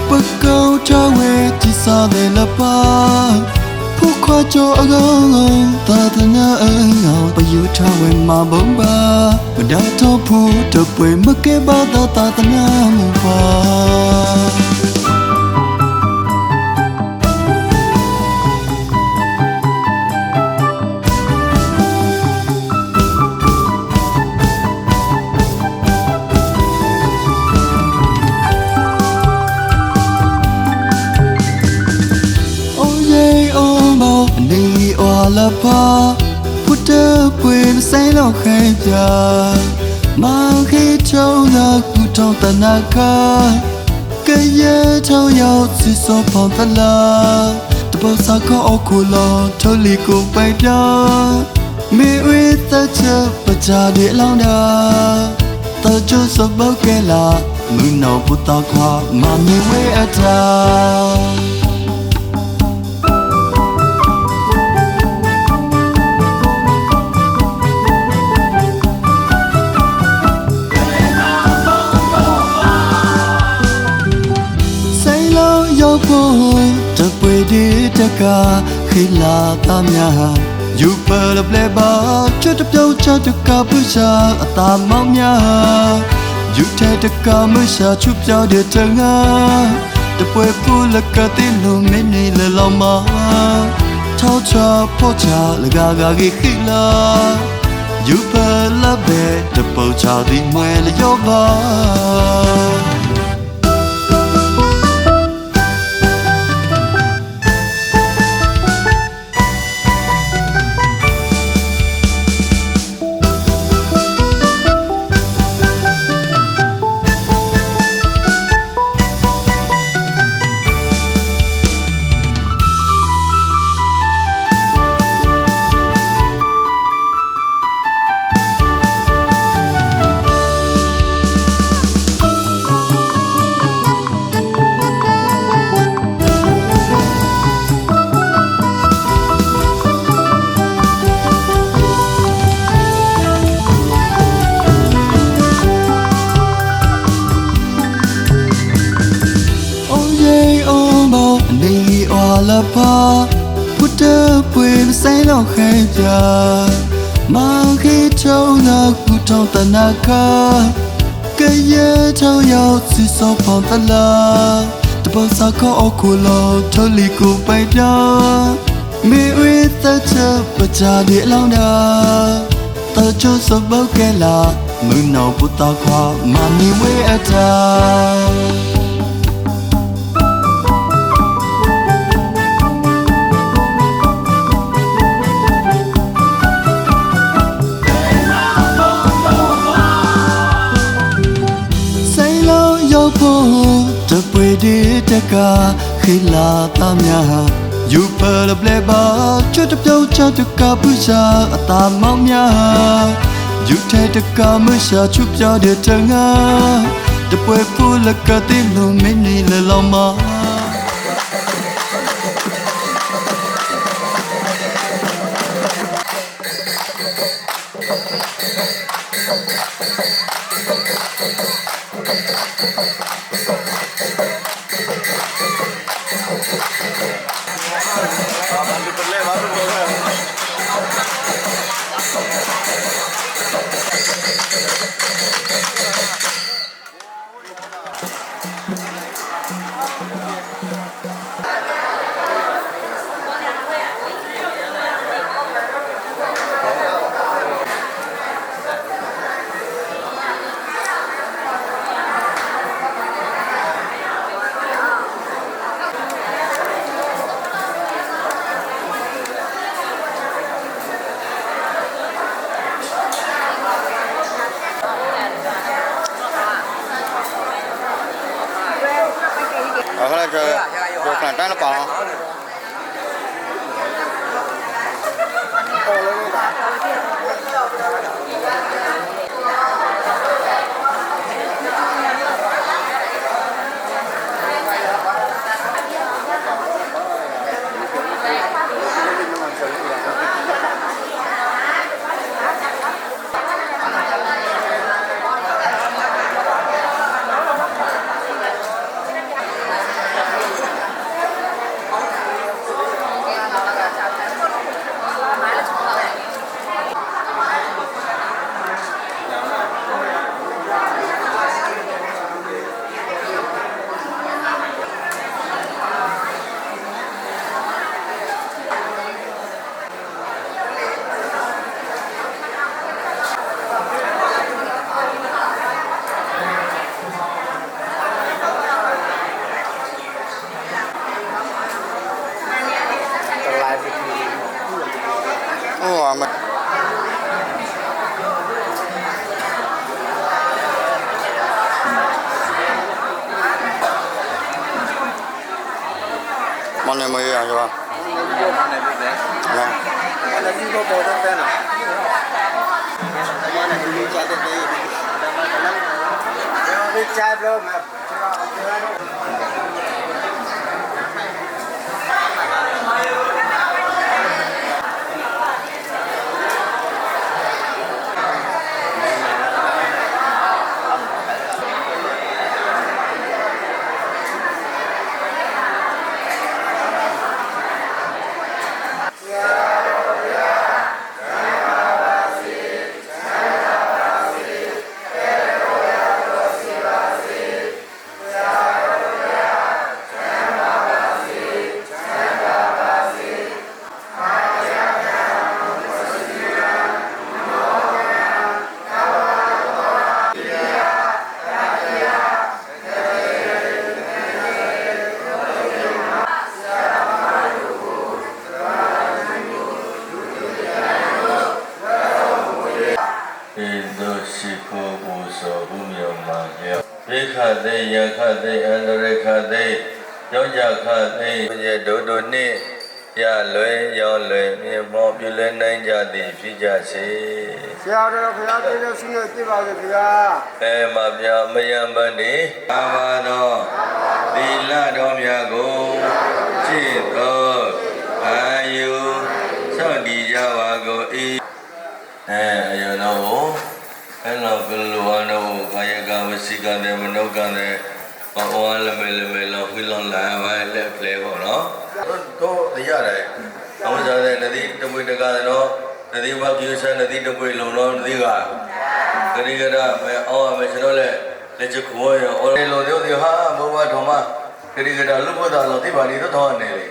不够这位几少的了吧？ผู้ขอโจอางตาตนาไปอยู่ทาเวมาบ่มบาบ่ดาทอผู้ตะป่วยมะเกบาตาตนาหมู่บาละพาพุทธป่วยใส่เราใครจะมาให้เจ้านักผู้ทองตนาคาก็เยอะเท่ายาวสิโซพองตลาตะบสาก็ออกคูลอเท่าลีกูไปดามีวิตาเจอประจาเดลองดาตาจูสบเกลามือนอพุตาความามีเวอตาจะไปดีจะกาขีลาตามยาอยู่เปิดเปลบาช่วยทับเจ้าชาตุกาผู้ชาตามมองยาอยู่แท้ตะกาเมื่อชาชุบเจ้าเดือดเธองาจะไปพูดละกะติลุไม่นี่เลยลองมาเท่าชาพ่อชาละกากากีขีลาอยู่เปิดละเบจะเปิดชาดีเมื่อละยอบาละพาพุทธป่วยใส่เราใครจะมาให้เจ้านักผู้ทองตนาคาก็เยอะเท่ายาวสิโซพองตลาตะบสาก็ออกคูลอเท่าลีกูไปดามีวิตาเจอประจาเดลองดาตาจูสบเกลามือนอพุตาความามีเวอตาจะไปดีจะกาขีลาตามยาอยู่เปิดเปลบาช่วยทับเจ้าชาตุกาผู้ชาตามมองยาอยู่แท้ตะกาเมื่อชาชุบเจ้าเดือดเธองาจะไปพูดละกะติลุไม่นี่เลยลองมา后来就看长了包。哇没。毛年没有是吧？那。那你都包的在哪？我那你家的对。然后你家不买。ရိခသိယခသိအန္တရိခသိယောဇခသိရေဒုဒုနှင့်ရလွယ်ရောလွယ်မြေမောပြုလဲနိုင်ကြသည်ဖြစ်ကြစေဆရာတော်ဘုရားပြည့်လို့ရှိနေပြပါစေဗျာမပြမယံပတိအာဘာတော်သီလတော်မြတ်ကိုကျင့်တော်အာယုစောင့်တည်ကြပါကုန်၏အယောတော်အဲ့လိုဘယ်လိုအနောကာယကဝစီကတဲ့မနောကတဲ့ဘောဝလမဲလမဲလောဖိလောလာပါလက်ဖလဲပေါ့နော်တော့ရတယ်အဝဇ္ဇတဲ့နတိတပွေတကတော့နတိဘကိစ္စနတိတပွေလုံးတော့နတိကဂရိကရမဲအောင်းမဲကျွန်တော်လက်ချခေါ်ရအော်လေလို့တို့ဒီဟာဘောဝထုံမဂရိကရလူဘုဒ္ဓလောတိပါဠိတော့ထောင်းနေလေ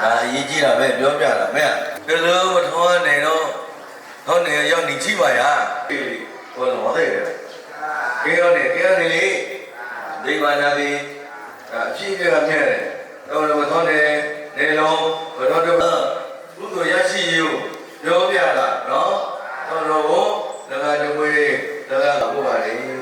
ဒါအရေးကြီးတာပဲပြောပြတာမဲကလို့ထောင်းနေတော့ထောင်းနေရောက်နေချိပါရဘယ်လိုလဲကေရောနေလေဒီဘာနာဒီအဖြစ်ပြကမြဲတယ်တော့တော့ထောင်းနေနေလုံးဘတော်တို့ဘုသူရရှိယူပြောပြတာနော်တော့တော့လကတပွေလကပို့ပါလေ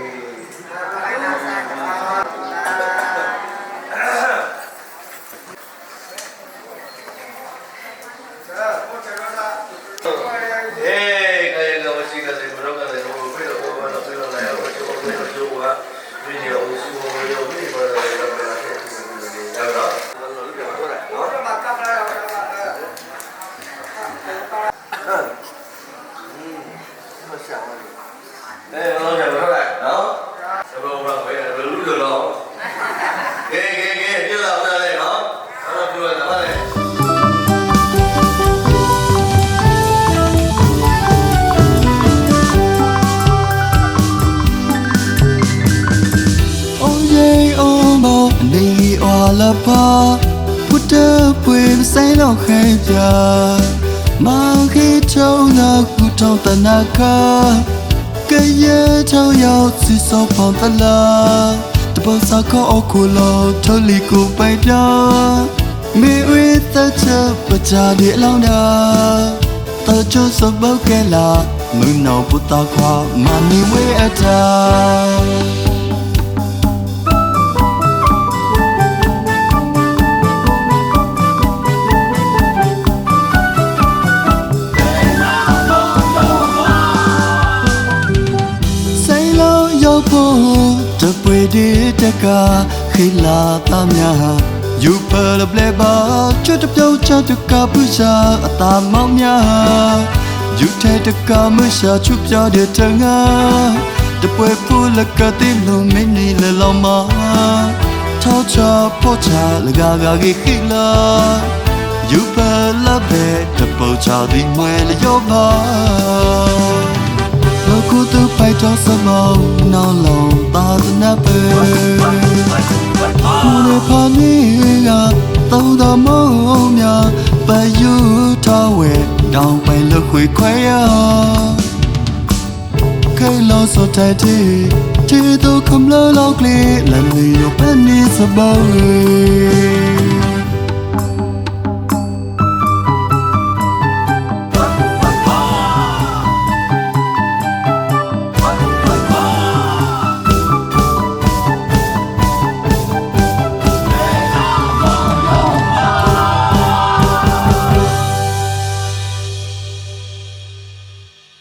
လာပါဘုဒ္ဓပွေဆိုင်လောက်ခဲပြမောင်ခေချုံနာကုထောင်းတနာခကရဲချောင်းရောက်စီစောဖောင်းတလာတပတ်စာခေါ်အခုလောထုတ်လီကိုပိုင်ပြမေဝေသချပကြဒီလောင်းတာတချို့စပုတ်ကလာမင်းနောပုတခွာမမီဝေအတာတပွေဒီတကခိလာသားများယူပလပလေပါချွတ်ပြောင်းချတကပူရှာအတာမောင်များယူထဲတကမရှာချွပြောတဲ့တငါတပွေပူလကတိလုံးမင်းနီလလောင်မထောချပေါ်ချလဂါဂါခိလာယူပလပဲတပုတ်ချဒီမွဲလျောပါကိုသူပိုက်တော့စမောင်းနောင်လောင်သာသနာပဲမူရဖာနီကတောင်းတော်မောင်းများပယူထားဝဲတောင်းပိုင်လို့ခွေခွဲရခဲလို့ဆိုတဲ့တီတို့ခမလို့လောက်ကလေးလမ်းလေးရောပန်းနေစပောင်း